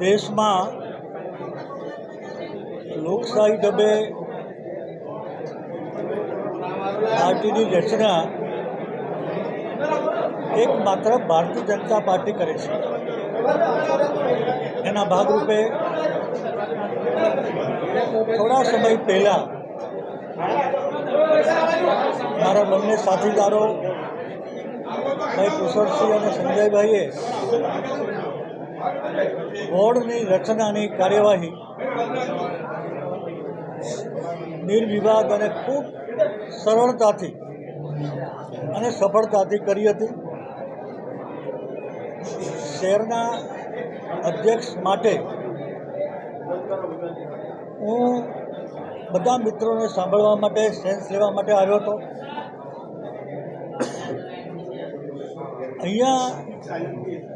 દેશમાં લોકશાહી ઢબે પાર્ટીની રચના એકમાત્ર ભારતીય જનતા પાર્ટી કરે છે. એના ભાગરૂપે થોડા સમય પહેલાં મારા બંને સાથીદારો ભાઈ કુશળસિંહ અને સંજયભાઈએ બોર્ડની રચનાની કાર્યવાહી નિર્વિવાદ અને ખૂબ સરળતાથી અને સફળતાથી કરી હતી. શહેરના અધ્યક્ષ માટે હું બધા મિત્રોને સાંભળવા માટે, સેન્સ લેવા માટે આવ્યો હતો. અહીંયા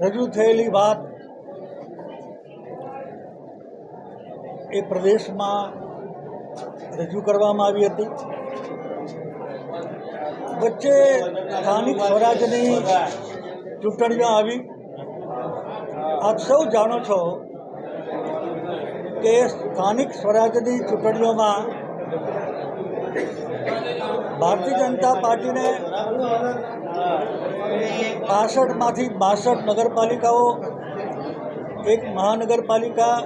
રજૂ થયેલી વાત એ પ્રદેશમાં રજૂ કરવામાં આવી હતી. વચ્ચે સ્થાનિક સ્વરાજની ચૂંટણીઓ આવી. આપ સૌ જાણો છો કે સ્થાનિક સ્વરાજની ચૂંટણીઓમાં ભારતીય જનતા પાર્ટીને 65માંથી 62 નગરપાલિકાઓ, એક મહાનગરપાલિકા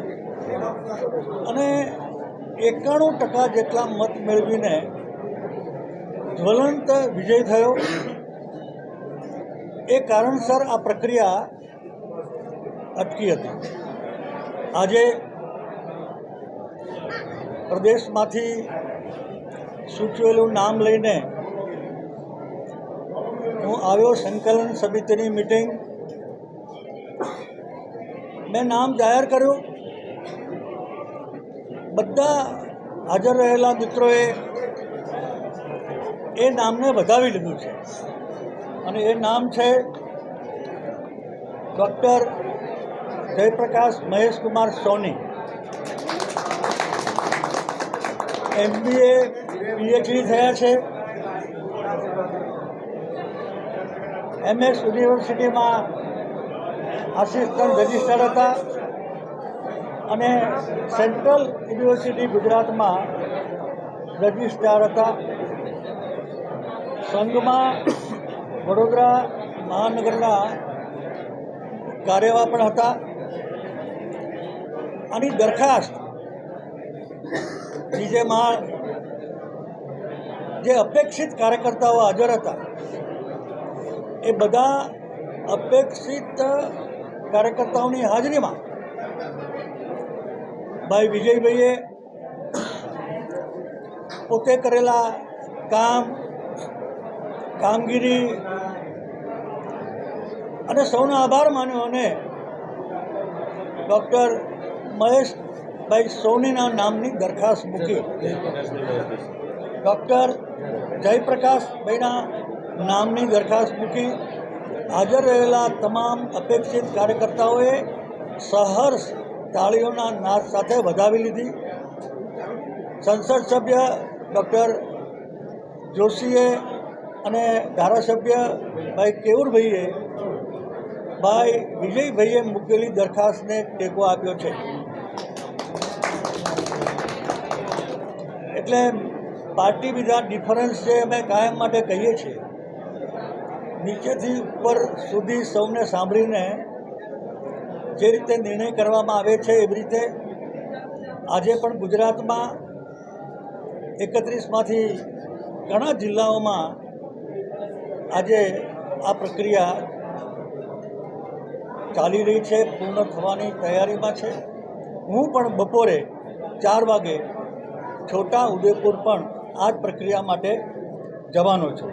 અને 91% જેટલા મત મેળવીને જ્વલંત વિજય થયો. એ કારણસર આ પ્રક્રિયા અટકી હતી. આજે પ્રદેશમાંથી સૂચવેલું નામ લઈને હું આવ્યો. સંકલન સમિતિની મિટિંગ, મેં નામ જાહેર કર્યું. બધા હાજર રહેલા મિત્રોએ એ નામને વધાવી લીધું છે અને એ નામ છે ડૉક્ટર જયપ્રકાશ મહેશકુમાર સોની. MBA PhD થયા છે. MS યુનિવર્સિટીમાં આસિસ્ટન્ટ રજિસ્ટ્રાર હતા અને સેન્ટ્રલ યુનિવર્સિટી ગુજરાતમાં રજિસ્ટ્રાર હતા. સંઘમાં વડોદરા મહાનગરના કાર્યવાહ પણ હતા. આની દરખાસ્ત જેમાં જે અપેક્ષિત કાર્યકર્તાઓ હાજર હતા એ બધા અપેક્ષિત કાર્યકર્તાઓની હાજરીમાં ભાઈ વિજયભાઈએ પોતે કરેલા કામગીરી અને સૌનો આભાર માન્યો અને ડૉક્ટર મહેશભાઈ સોનીના નામની દરખાસ્ત મૂકી. ડૉક્ટર જયપ્રકાશભાઈના નામની દરખાસ્ત મૂકી. હાજર રહેલા તમામ અપેક્ષિત કાર્યકર્તાઓએ સહર્ષ તાળીઓના નાદ સાથે વધાવી લીધી. સંસદ સભ્ય ડૉક્ટર જોશીએ અને ધારાસભ્ય ભાઈ કેવુરભાઈએ ભાઈ વિજયભાઈએ મૂકેલી દરખાસ્તને ટેકો આપ્યો છે. એટલે પાર્ટી વિધાન ડિફરન્સ જે અમે કાયમ માટે કહીએ છીએ, નીચેથી ઉપર સુધી સૌને સાંભળીને જે રીતે નિર્ણય કરવામાં આવે છે એવી રીતે આજે પણ ગુજરાતમાં 31માંથી ઘણા જિલ્લાઓમાં આજે આ પ્રક્રિયા ચાલી રહી છે, પૂર્ણ થવાની તૈયારીમાં છે. હું પણ બપોરે 4 વાગે છોટા ઉદેપુર પણ આ જ પ્રક્રિયા માટે જવાનો છું.